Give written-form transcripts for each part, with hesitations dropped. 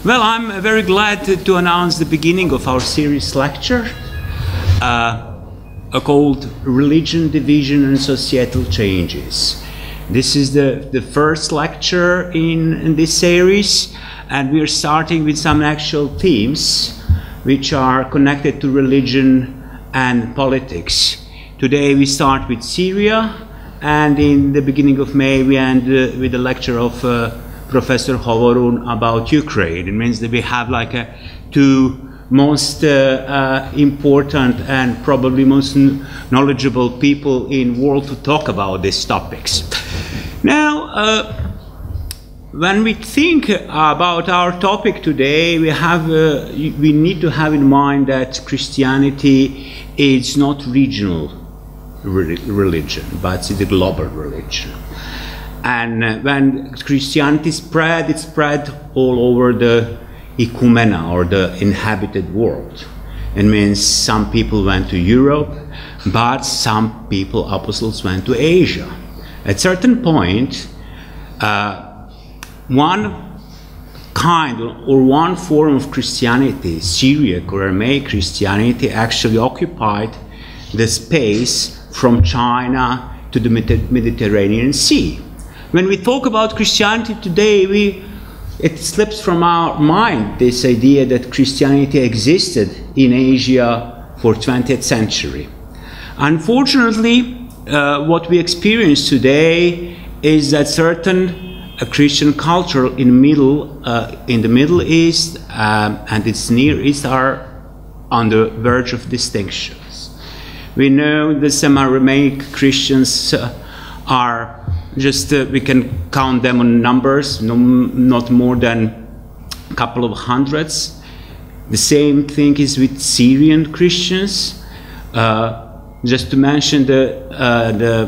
Well, I'm very glad to announce the beginning of our series lecture called Religion, Division and Societal Changes. This is the first lecture in this series, and we are starting with some actual themes which are connected to religion and politics. Today we start with Syria, and in the beginning of May we end with a lecture of Professor Hovorun about Ukraine. It means that we have like two most important and probably most knowledgeable people in the world to talk about these topics. Now, when we think about our topic today, we need to have in mind that Christianity is not regional religion, but it's a global religion. And when Christianity spread, it spread all over the ecumena, or the inhabited world. It means some people went to Europe, but some people, apostles, went to Asia. At a certain point, one kind or one form of Christianity, Syriac or Aramaic Christianity, actually occupied the space from China to the Mediterranean Sea. When we talk about Christianity today, it slips from our mind this idea that Christianity existed in Asia for 20th century. Unfortunately, what we experience today is that certain Christian culture in the Middle East and its Near East are on the verge of distinctions. We know that some Aramaic Christians are just, we can count them on numbers, not more than a couple of hundreds. The same thing is with Syrian Christians. Just to mention the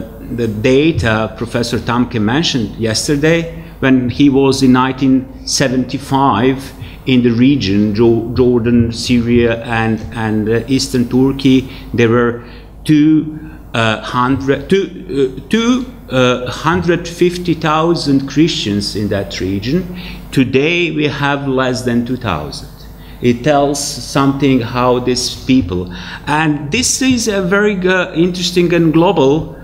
data Professor Tamcke mentioned yesterday, when he was in 1975 in the region, Jordan, Syria, and Eastern Turkey, there were 250,000 Christians in that region. Today we have less than 2,000. It tells something how these people, and this is a very interesting and global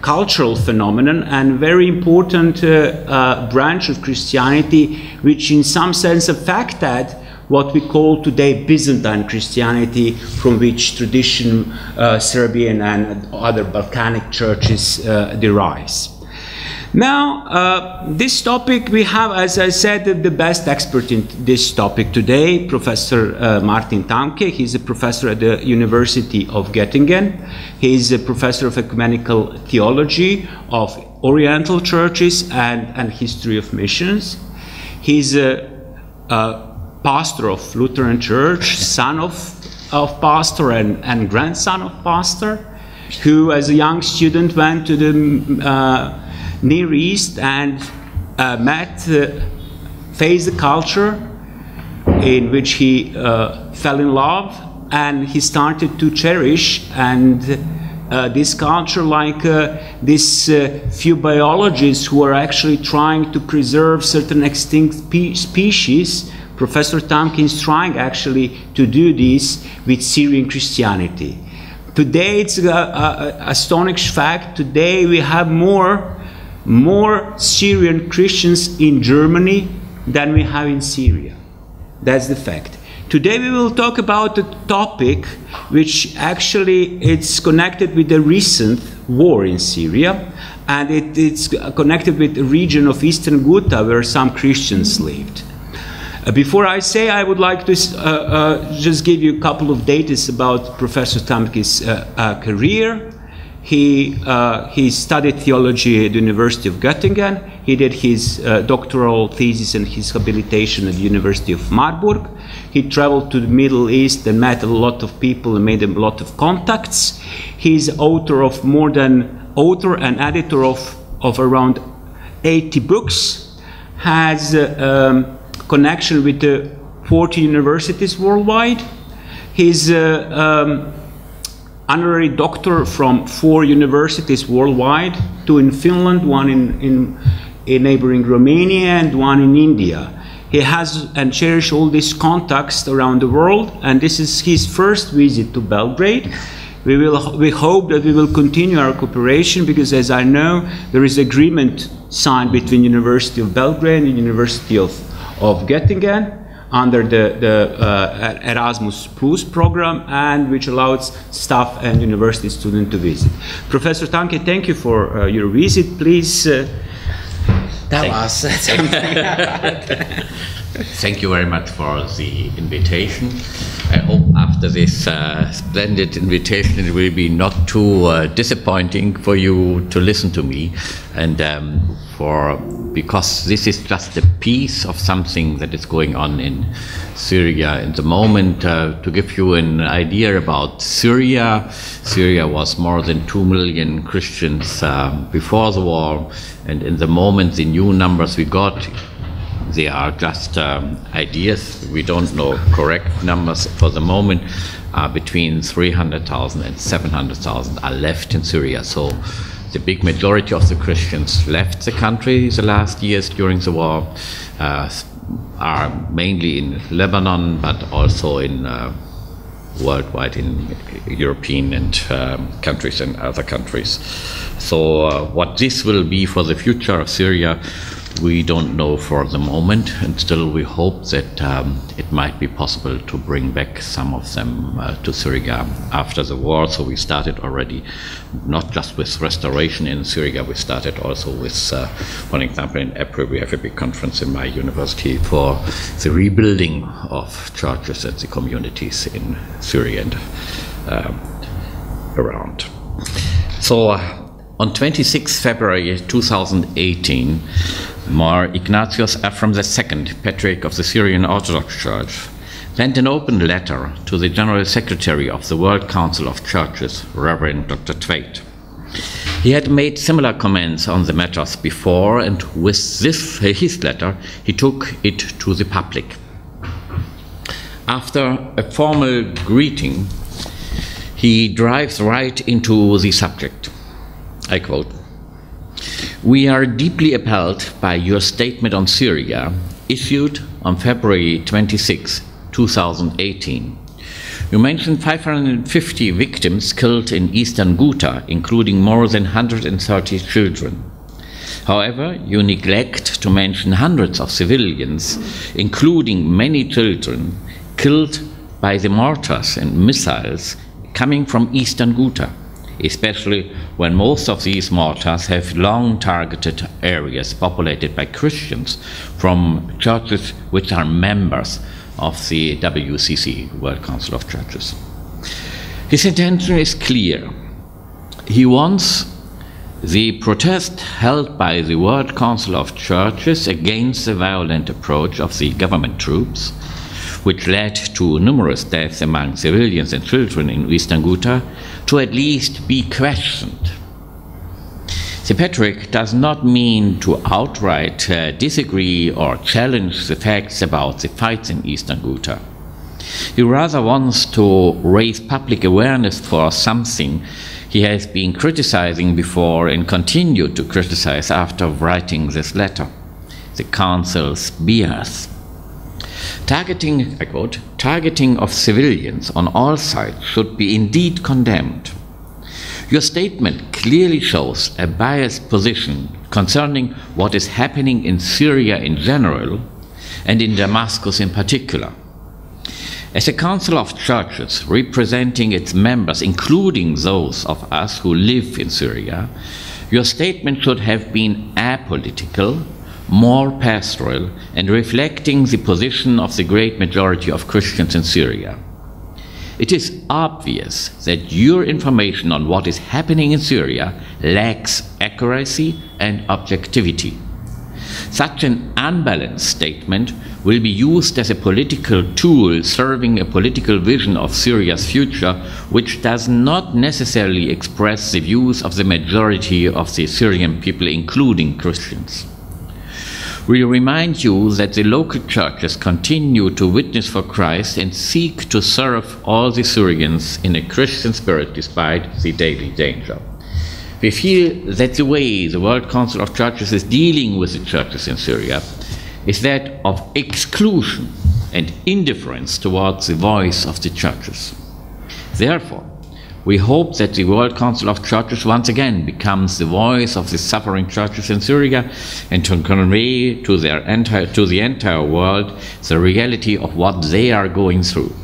cultural phenomenon and very important branch of Christianity, which in some sense affected what we call today Byzantine Christianity, from which tradition Serbian and other Balkanic churches derives. Now, this topic, we have, as I said, the best expert in this topic today, Professor Martin Tamcke. He's a professor at the University of Göttingen. He's a professor of Ecumenical Theology, of Oriental churches, and history of missions. He's a pastor of Lutheran Church, son of pastor and grandson of pastor, who as a young student went to the Near East and faced the culture in which he fell in love, and he started to cherish this culture, like these few biologists who are actually trying to preserve certain extinct species. Professor Tamcke is trying actually to do this with Syrian Christianity. Today it's an astonishing fact. Today we have more Syrian Christians in Germany than we have in Syria. That's the fact. Today we will talk about a topic which actually it's connected with the recent war in Syria, and it's connected with the region of Eastern Ghouta where some Christians lived. Before I say, I would like to just give you a couple of data about Professor Tamcke's career. He studied theology at the University of Göttingen. He did his doctoral thesis and his habilitation at the University of Marburg. He traveled to the Middle East and met a lot of people and made a lot of contacts. He's author and editor of around 80 books. Has connection with 40 universities worldwide. He's honorary doctor from 4 universities worldwide, 2 in Finland, 1 in neighboring Romania, and 1 in India. he has and cherishes all these contacts around the world, and this is his first visit to Belgrade. We hope that we will continue our cooperation, because as I know, there is agreement signed between University of Belgrade and University of Göttingen under the Erasmus Plus program, and which allows staff and university students to visit. Professor Tamcke, thank you for your visit. Please tell us something. Thank you very much for the invitation. I hope after this splendid invitation it will be not too disappointing for you to listen to me, and because this is just a piece of something that is going on in Syria in the moment. To give you an idea about Syria, Syria was more than 2 million Christians before the war, and in the moment the new numbers we got, they are just ideas. We don't know correct numbers for the moment. Between 300,000 and 700,000 are left in Syria. So the big majority of the Christians left the country the last years during the war, are mainly in Lebanon, but also in worldwide in European and countries and other countries. So what this will be for the future of Syria, we don't know for the moment, and still we hope that it might be possible to bring back some of them to Syria after the war. So we started already, not just with restoration in Syria, we started also with, for example, in April we have a big conference in my university for the rebuilding of churches and the communities in Syria and around. So on 26 February 2018, Ignatius Afrem II, Patriarch of the Syrian Orthodox Church, sent an open letter to the General Secretary of the World Council of Churches, Reverend Dr. Tveit. He had made similar comments on the matters before, and with this, his letter, he took it to the public. After a formal greeting, he dives right into the subject. I quote, "We are deeply appalled by your statement on Syria, issued on February 26, 2018. You mentioned 550 victims killed in Eastern Ghouta, including more than 130 children. However, you neglect to mention hundreds of civilians, including many children, killed by the mortars and missiles coming from Eastern Ghouta, especially when most of these mortars have long targeted areas populated by Christians from churches which are members of the WCC, World Council of Churches. His intention is clear. He wants the protest held by the World Council of Churches against the violent approach of the government troops, which led to numerous deaths among civilians and children in Eastern Ghouta, to at least be questioned. The Patriarch does not mean to outright disagree or challenge the facts about the fights in Eastern Ghouta. He rather wants to raise public awareness for something he has been criticizing before and continued to criticize after writing this letter: the Council's bias. Targeting, I quote, "targeting of civilians on all sides should be indeed condemned. Your statement clearly shows a biased position concerning what is happening in Syria in general and in Damascus in particular. As a council of churches representing its members, including those of us who live in Syria, your statement should have been apolitical, more pastoral, and reflecting the position of the great majority of Christians in Syria. It is obvious that your information on what is happening in Syria lacks accuracy and objectivity. Such an unbalanced statement will be used as a political tool serving a political vision of Syria's future, which does not necessarily express the views of the majority of the Syrian people, including Christians. We remind you that the local churches continue to witness for Christ and seek to serve all the Syrians in a Christian spirit despite the daily danger. We feel that the way the World Council of Churches is dealing with the churches in Syria is that of exclusion and indifference towards the voice of the churches. Therefore, we hope that the World Council of Churches once again becomes the voice of the suffering churches in Syria and to convey to the entire world the reality of what they are going through.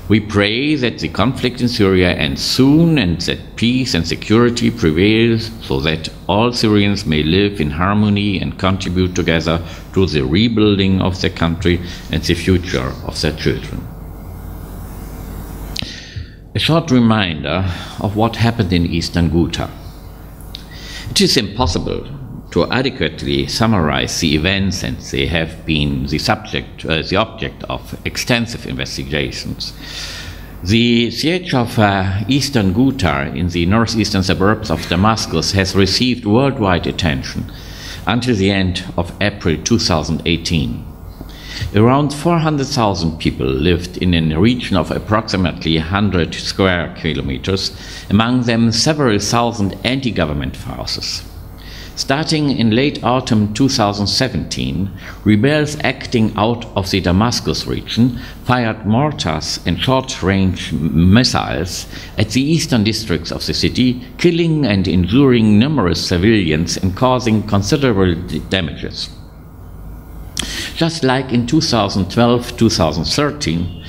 We pray that the conflict in Syria ends soon and that peace and security prevails so that all Syrians may live in harmony and contribute together to the rebuilding of their country and the future of their children. A short reminder of what happened in Eastern Ghouta. It is impossible to adequately summarize the events, and they have been the object of extensive investigations. The siege of Eastern Ghouta in the northeastern suburbs of Damascus has received worldwide attention until the end of April 2018. Around 400,000 people lived in a region of approximately 100 square kilometers, among them several thousand anti-government forces. Starting in late autumn 2017, rebels acting out of the Damascus region fired mortars and short-range missiles at the eastern districts of the city, killing and injuring numerous civilians and causing considerable damages. Just like in 2012-2013,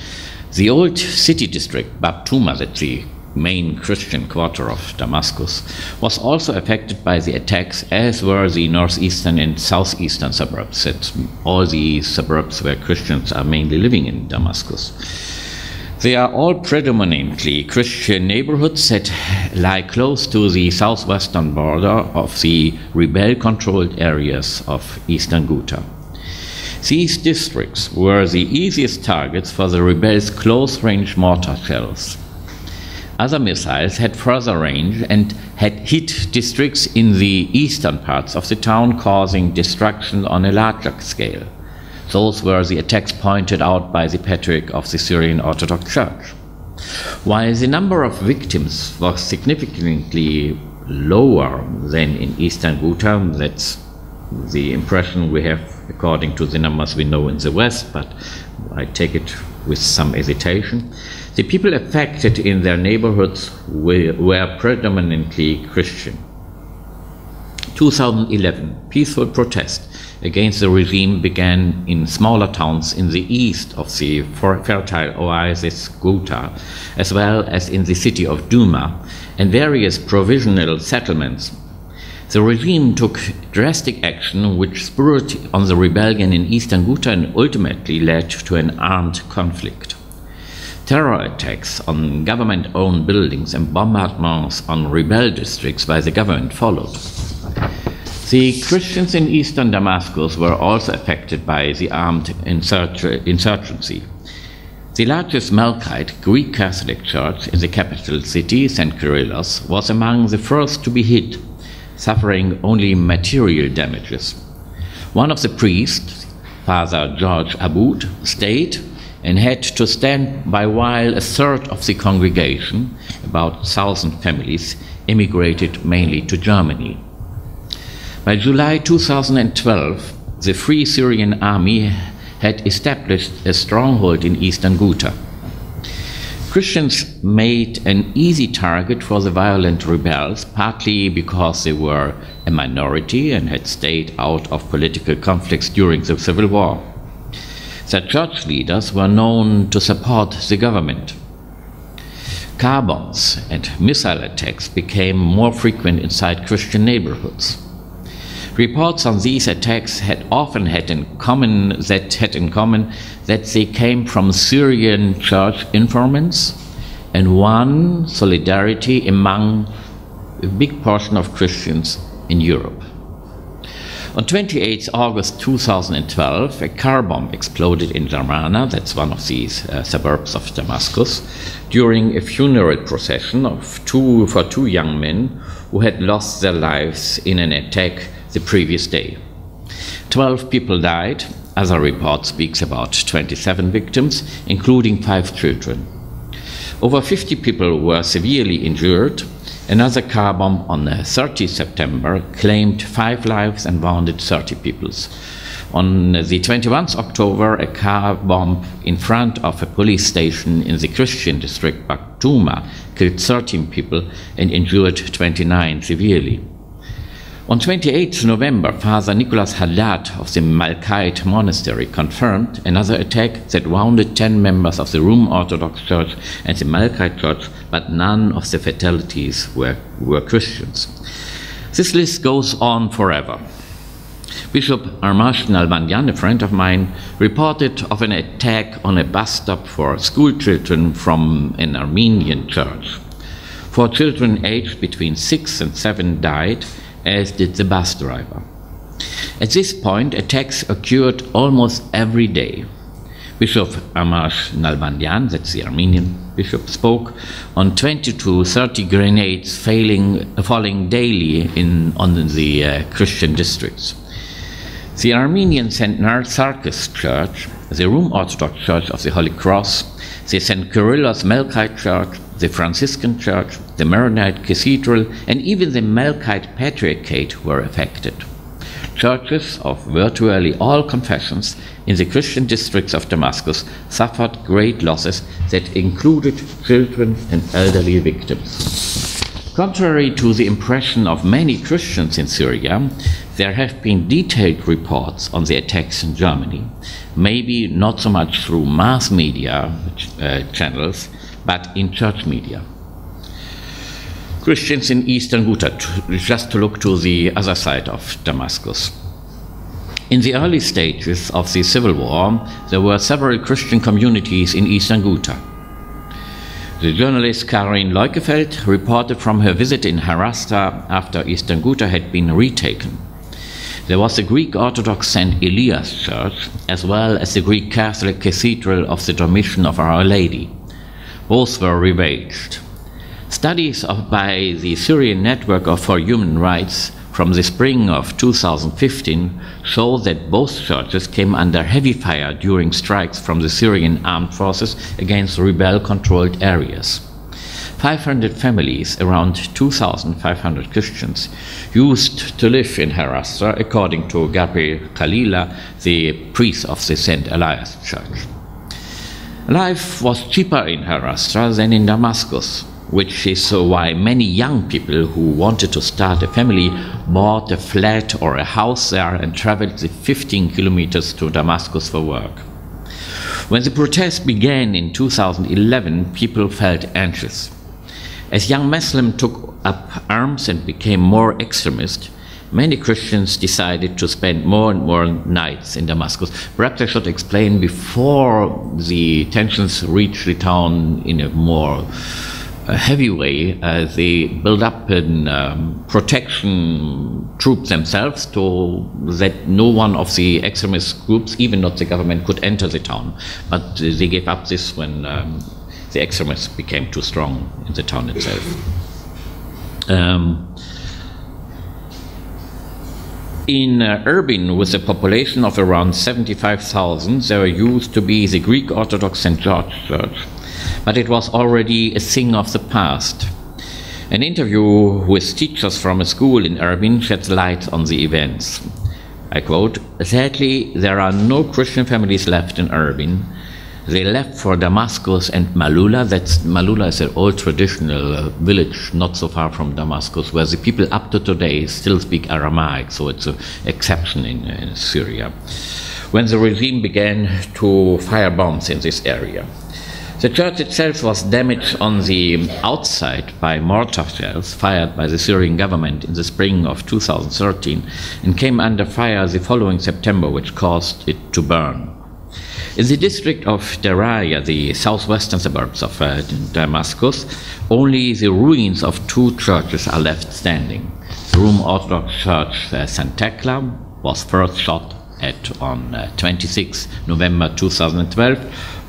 the old city district, Bab Tuma, that's the main Christian quarter of Damascus, was also affected by the attacks, as were the northeastern and southeastern suburbs. That's all the suburbs where Christians are mainly living in Damascus. They are all predominantly Christian neighborhoods that lie close to the southwestern border of the rebel-controlled areas of Eastern Ghouta. These districts were the easiest targets for the rebels' close-range mortar shells. Other missiles had further range and had hit districts in the eastern parts of the town, causing destruction on a larger scale. Those were the attacks pointed out by the Patriarch of the Syrian Orthodox Church. While the number of victims was significantly lower than in Eastern Ghouta, that's the impression we have according to the numbers we know in the West, but I take it with some hesitation. The people affected in their neighborhoods were predominantly Christian. 2011, peaceful protest against the regime began in smaller towns in the east of the fertile oasis Ghouta, as well as in the city of Douma and various provisional settlements. The regime took drastic action which spurred on the rebellion in Eastern Ghouta and ultimately led to an armed conflict. Terror attacks on government-owned buildings and bombardments on rebel districts by the government followed. The Christians in eastern Damascus were also affected by the armed insurgency. The largest Melkite Greek Catholic church in the capital city, St. Kyrillos, was among the first to be hit, suffering only material damages. One of the priests, Father Georg-August-Universität, stayed and had to stand by while a third of the congregation, about 1,000 families, emigrated mainly to Germany. By July 2012, the Free Syrian Army had established a stronghold in Eastern Ghouta. Christians made an easy target for the violent rebels, partly because they were a minority and had stayed out of political conflicts during the civil war. The church leaders were known to support the government. Car bombs and missile attacks became more frequent inside Christian neighborhoods. Reports on these attacks had often had in common that they came from Syrian church informants and won solidarity among a big portion of Christians in Europe. On 28 August 2012, a car bomb exploded in Jarmana, that's one of these suburbs of Damascus, during a funeral procession for two young men who had lost their lives in an attack the previous day. 12 people died. Other report speaks about 27 victims, including 5 children. Over 50 people were severely injured. Another car bomb on 30 September claimed 5 lives and wounded 30 people. On the 21st October, a car bomb in front of a police station in the Christian district Baktuma killed 13 people and injured 29 severely. On 28 November, Father Nicholas Haddad of the Malkite Monastery confirmed another attack that wounded 10 members of the Roman Orthodox Church and the Malkite Church, but none of the fatalities were Christians. This list goes on forever. Bishop Armash Nalbandian, a friend of mine, reported of an attack on a bus stop for school children from an Armenian church. 4 children aged between 6 and 7 died, as did the bus driver. At this point, attacks occurred almost every day. Bishop Armash Nalbandian, that's the Armenian bishop, spoke on 20 to 30 grenades falling daily on the Christian districts. The Armenian St. Narsarchus Church, the Roman Orthodox Church of the Holy Cross, the St. Kyrillos Melkite Church, the Franciscan Church, the Maronite Cathedral, and even the Melkite Patriarchate were affected. Churches of virtually all confessions in the Christian districts of Damascus suffered great losses that included children and elderly victims. Contrary to the impression of many Christians in Syria, there have been detailed reports on the attacks in Germany, maybe not so much through mass media channels, but in church media. Christians in Eastern Ghouta, just to look to the other side of Damascus. In the early stages of the civil war, there were several Christian communities in Eastern Ghouta. The journalist Karin Leukefeld reported from her visit in Harasta after Eastern Ghouta had been retaken. There was the Greek Orthodox St. Elias Church, as well as the Greek Catholic Cathedral of the Dormition of Our Lady. Both were ravaged. Studies by the Syrian Network for Human Rights from the spring of 2015 show that both churches came under heavy fire during strikes from the Syrian armed forces against rebel-controlled areas. 500 families, around 2,500 Christians, used to live in Harasta, according to Gabriel Khalila, the priest of the St. Elias Church. Life was cheaper in Harasta than in Damascus, which is why many young people who wanted to start a family bought a flat or a house there and traveled the 15 kilometers to Damascus for work. When the protests began in 2011, people felt anxious. As young Muslims took up arms and became more extremist, many Christians decided to spend more and more nights in Damascus. Perhaps I should explain, before the tensions reached the town in a more heavy way, they built up protection troops themselves so that no one of the extremist groups, even not the government, could enter the town. But they gave up this when the extremists became too strong in the town itself. In Erbil, with a population of around 75,000, there used to be the Greek Orthodox St. George Church, but it was already a thing of the past. An interview with teachers from a school in Erbil sheds light on the events. I quote, "Sadly, there are no Christian families left in Erbil. They left for Damascus and Malula." Malula is an old traditional village not so far from Damascus, where the people up to today still speak Aramaic, so it's an exception in Syria. When the regime began to fire bombs in this area. The church itself was damaged on the outside by mortar shells fired by the Syrian government in the spring of 2013 and came under fire the following September, which caused it to burn. In the district of Daraya, the southwestern suburbs of Damascus, only the ruins of 2 churches are left standing. The Roman Orthodox Church St. Tekla was first shot at on 26 November 2012,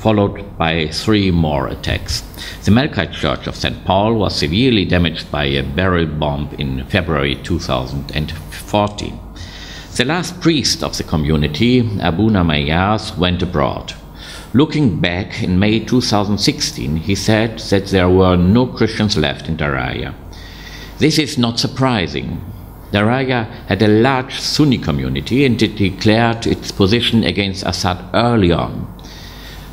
followed by 3 more attacks. The Melkite Church of St. Paul was severely damaged by a barrel bomb in February 2014. The last priest of the community, Abuna Mayas, went abroad. Looking back in May 2016, he said that there were no Christians left in Daraya. This is not surprising. Daraya had a large Sunni community and it declared its position against Assad early on.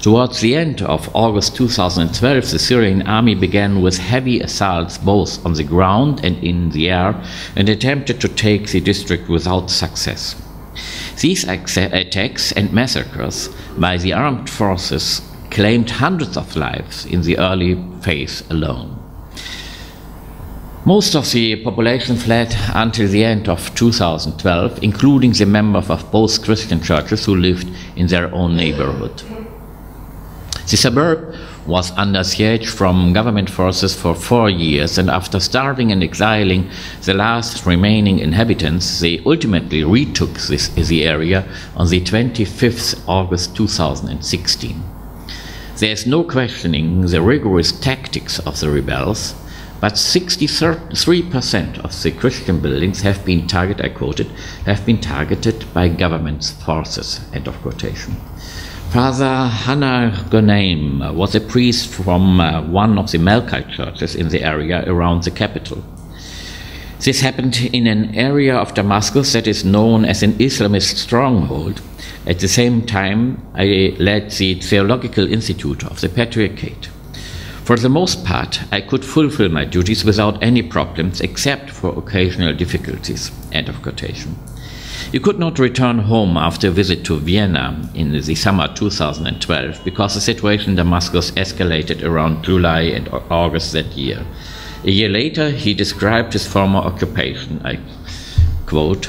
Towards the end of August 2012, the Syrian army began with heavy assaults both on the ground and in the air and attempted to take the district without success. These attacks and massacres by the armed forces claimed hundreds of lives in the early phase alone. Most of the population fled until the end of 2012, including the members of both Christian churches who lived in their own neighborhood. The suburb was under siege from government forces for 4 years, and after starving and exiling the last remaining inhabitants, they ultimately retook the area on the 25th August 2016. There is no questioning the rigorous tactics of the rebels, but 63% of the Christian buildings have been targeted, I quoted, have been targeted by government forces, end of quotation. Father Hannah Gonaim was a priest from one of the Melkite churches in the area around the capital. This happened in an area of Damascus that is known as an Islamist stronghold. At the same time, I led the Theological Institute of the Patriarchate. For the most part, I could fulfill my duties without any problems except for occasional difficulties, end of quotation. You could not return home after a visit to Vienna in the summer 2012 because the situation in Damascus escalated around July and August that year. A year later, he described his former occupation. I quote,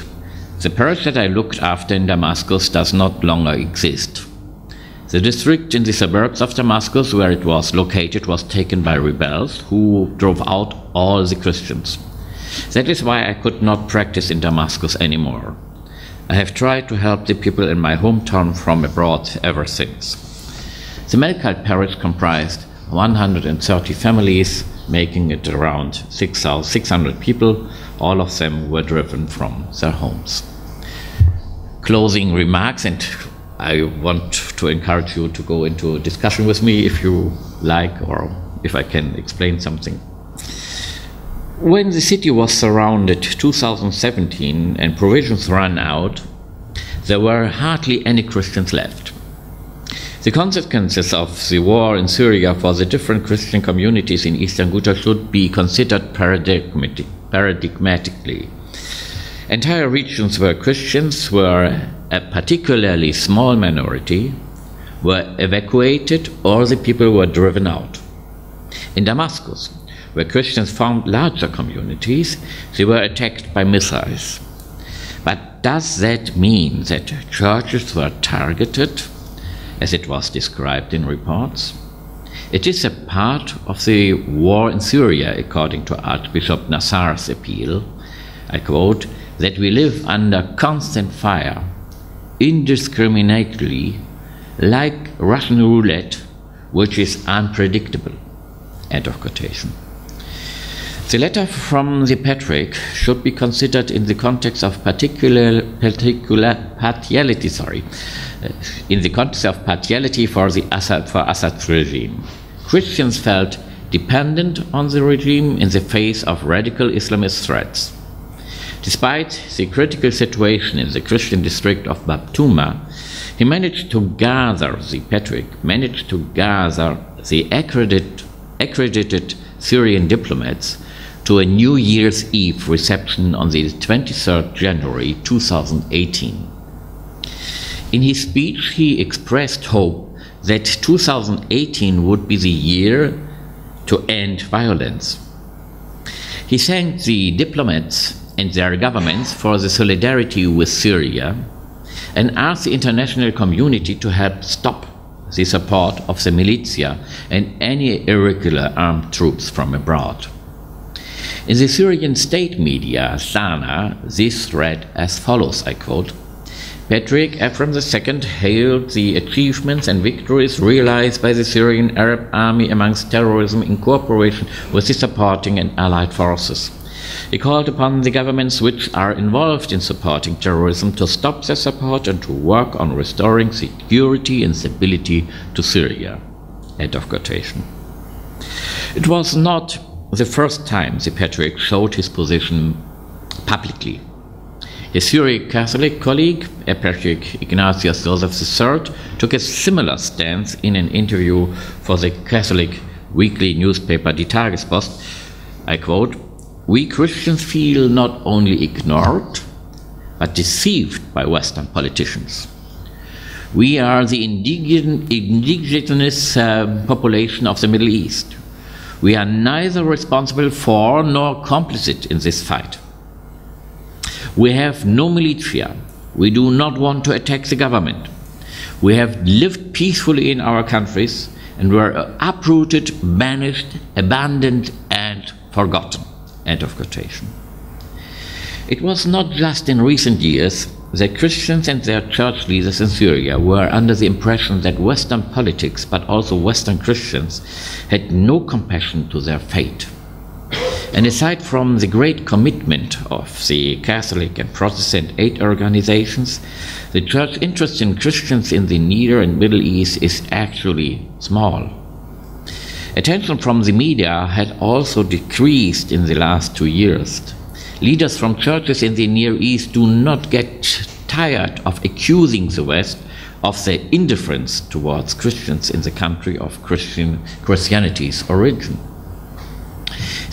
"The parish that I looked after in Damascus does not longer exist. The district in the suburbs of Damascus where it was located was taken by rebels who drove out all the Christians. That is why I could not practice in Damascus anymore. I have tried to help the people in my hometown from abroad ever since." The Melkite parish comprised 130 families, making it around 600 people. All of them were driven from their homes. Closing remarks, and I want to encourage you to go into a discussion with me if you like, or if I can explain something. When the city was surrounded 2017 and provisions ran out, there were hardly any Christians left. The consequences of the war in Syria for the different Christian communities in Eastern Ghouta should be considered paradigmatically. Entire regions where Christians were a particularly small minority were evacuated or the people were driven out. In Damascus, where Christians found larger communities, they were attacked by missiles. But does that mean that churches were targeted, as it was described in reports? It is a part of the war in Syria, according to Archbishop Nassar's appeal, I quote, "that we live under constant fire, indiscriminately, like Russian roulette, which is unpredictable," end of quotation. The letter from the Patriarch should be considered in the context of partiality for Assad's regime. Christians felt dependent on the regime in the face of radical Islamist threats. Despite the critical situation in the Christian district of Babtuma, the Patriarch managed to gather the accredited Syrian diplomats to a New Year's Eve reception on the 23rd January 2018. In his speech, he expressed hope that 2018 would be the year to end violence. He thanked the diplomats and their governments for the solidarity with Syria and asked the international community to help stop the support of the militia and any irregular armed troops from abroad. In the Syrian state media, Sana, this read as follows, I quote, "Patriarch Afrem II hailed the achievements and victories realized by the Syrian Arab army amongst terrorism in cooperation with the supporting and allied forces. He called upon the governments which are involved in supporting terrorism to stop their support and to work on restoring security and stability to Syria." End of quotation. It was not the first time the Patriarch showed his position publicly His Syriac Catholic colleague, Patriarch Ignatius III, took a similar stance in an interview for the Catholic weekly newspaper Die Tagespost. I quote, "We Christians feel not only ignored, but deceived by Western politicians. We are the indigenous population of the Middle East. We are neither responsible for nor complicit in this fight. We have no militia. We do not want to attack the government. We have lived peacefully in our countries and were uprooted, banished, abandoned, and forgotten." End of quotation. It was not just in recent years that Christians and their church leaders in Syria were under the impression that Western politics, but also Western Christians, had no compassion to their fate. And aside from the great commitment of the Catholic and Protestant aid organizations, the church interest in Christians in the Near and Middle East is actually small. Attention from the media had also decreased in the last 2 years. Leaders from churches in the Near East do not get tired of accusing the West of their indifference towards Christians in the country of Christianity's origin.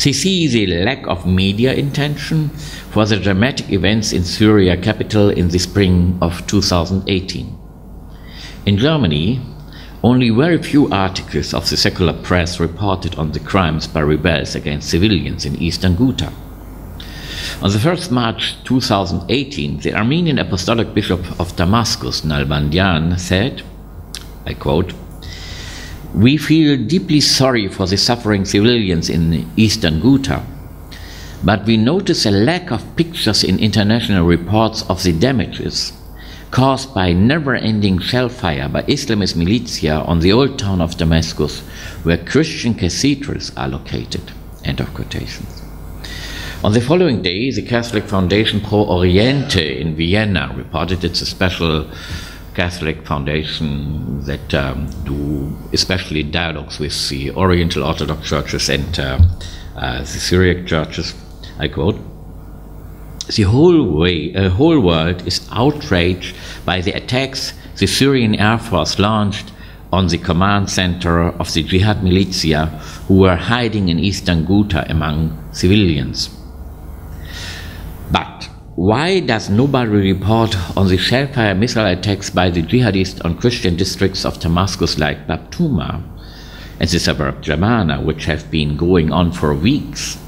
They see the lack of media attention for the dramatic events in Syria capital in the spring of 2018. In Germany, only very few articles of the secular press reported on the crimes by rebels against civilians in Eastern Ghouta. On the 1st March 2018, the Armenian Apostolic Bishop of Damascus, Nalbandian, said, I quote, "We feel deeply sorry for the suffering civilians in Eastern Ghouta, but we notice a lack of pictures in international reports of the damages caused by never-ending shell fire by Islamist militia on the old town of Damascus, where Christian cathedrals are located." End of quotation. On the following day, the Catholic Foundation Pro Oriente in Vienna reported it's a special Catholic foundation that do especially dialogues with the Oriental Orthodox churches and the Syriac churches. I quote, "The whole world is outraged by the attacks the Syrian Air Force launched on the command center of the Jihad militia who were hiding in Eastern Ghouta among civilians. But why does nobody report on the shellfire missile attacks by the jihadists on Christian districts of Damascus like Babtuma and the suburb Jamana, which have been going on for weeks?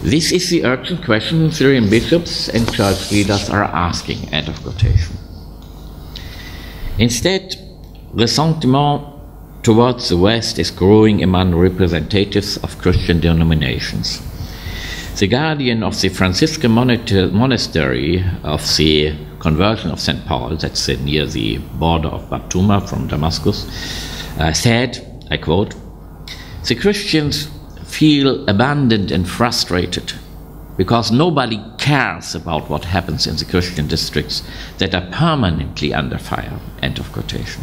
This is the urgent question Syrian bishops and church leaders are asking." End of quotation. Instead, ressentiment towards the West is growing among representatives of Christian denominations. The guardian of the Franciscan monastery of the Conversion of St. Paul, that's near the border of Babtuma from Damascus, said, I quote, "The Christians feel abandoned and frustrated because nobody cares about what happens in the Christian districts that are permanently under fire." End of quotation.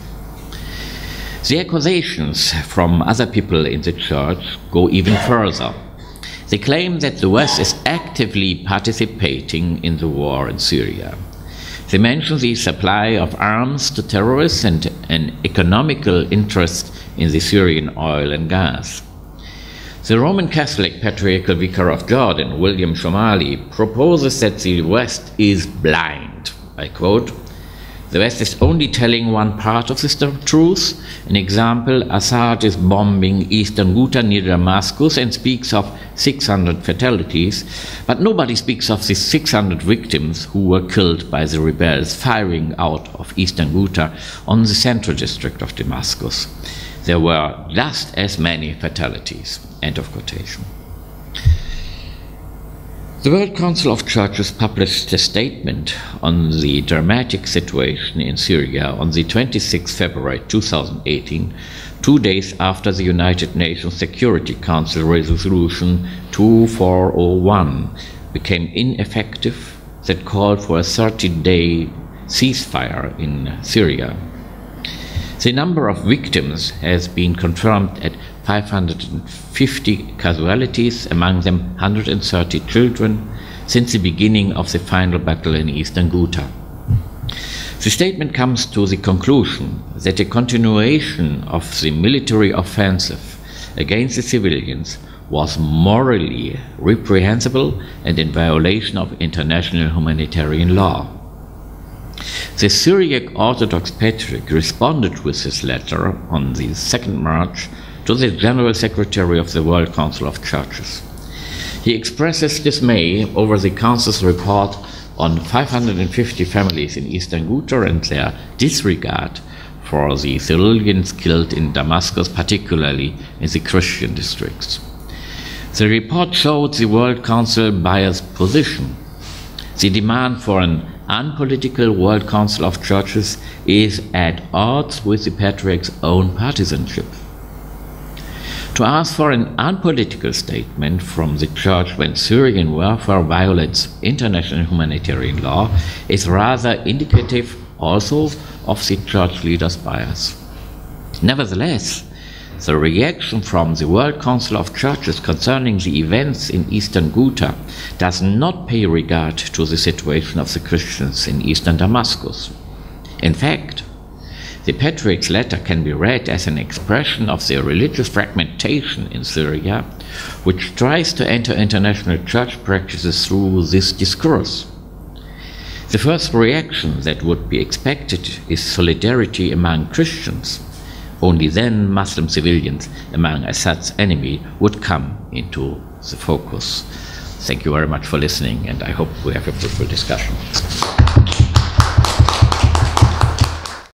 The accusations from other people in the church go even further. They claim that the West is actively participating in the war in Syria. They mention the supply of arms to terrorists and an economical interest in the Syrian oil and gas. The Roman Catholic Patriarchal Vicar of Jordan, William Shomali, proposes that the West is blind. I quote, "The West is only telling one part of the truth. An example, Assad is bombing Eastern Ghouta near Damascus and speaks of 600 fatalities, but nobody speaks of the 600 victims who were killed by the rebels firing out of Eastern Ghouta on the central district of Damascus. There were just as many fatalities." End of quotation. The World Council of Churches published a statement on the dramatic situation in Syria on the 26th February 2018, 2 days after the United Nations Security Council Resolution 2401 became ineffective that called for a 30-day ceasefire in Syria. The number of victims has been confirmed at 550 casualties, among them 130 children, since the beginning of the final battle in Eastern Ghouta. The statement comes to the conclusion that the continuation of the military offensive against the civilians was morally reprehensible and in violation of international humanitarian law. The Syriac Orthodox Patriarch responded with his letter on the 2nd March to the General Secretary of the World Council of Churches. He expresses dismay over the Council's report on 550 families in Eastern Ghouta and their disregard for the civilians killed in Damascus, particularly in the Christian districts. The report showed the World Council biased position. The demand for an unpolitical World Council of Churches is at odds with the Patriarch's own partisanship. To ask for an unpolitical statement from the Church when Syrian warfare violates international humanitarian law is rather indicative also of the Church leaders' bias. Nevertheless, the reaction from the World Council of Churches concerning the events in Eastern Ghouta does not pay regard to the situation of the Christians in Eastern Damascus. In fact, the Patriarch's letter can be read as an expression of the religious fragmentation in Syria, which tries to enter international church practices through this discourse. The first reaction that would be expected is solidarity among Christians. Only then Muslim civilians among Assad's enemy would come into the focus. Thank you very much for listening, and I hope we have a fruitful discussion.